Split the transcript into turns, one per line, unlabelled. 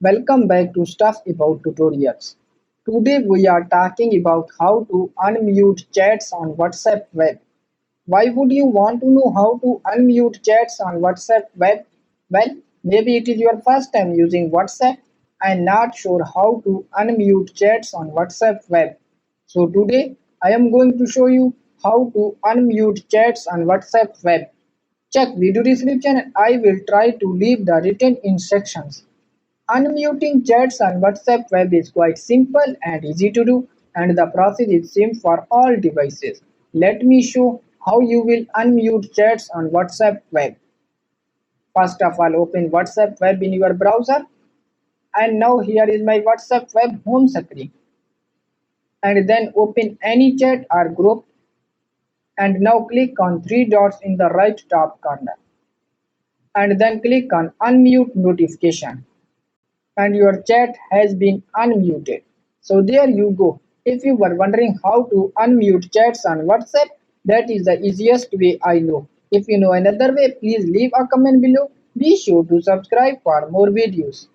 Welcome back to Stuff About Tutorials. Today we are talking about how to unmute chats on WhatsApp web. Why would you want to know how to unmute chats on WhatsApp web? Well, maybe it is your first time using WhatsApp and not sure how to unmute chats on WhatsApp web. So today I am going to show you how to unmute chats on WhatsApp web. Check video description and I will try to leave the written instructions. Unmuting chats on WhatsApp web is quite simple and easy to do, and the process is same for all devices. Let me show how you will unmute chats on WhatsApp web. First of all, open WhatsApp web in your browser, and now here is my WhatsApp web home screen. And then open any chat or group, and now click on three dots in the right top corner, and then click on unmute notification. And your chat has been unmuted. So there you go. If you were wondering how to unmute chats on WhatsApp, that is the easiest way I know. If you know another way, please leave a comment below. Be sure to subscribe for more videos.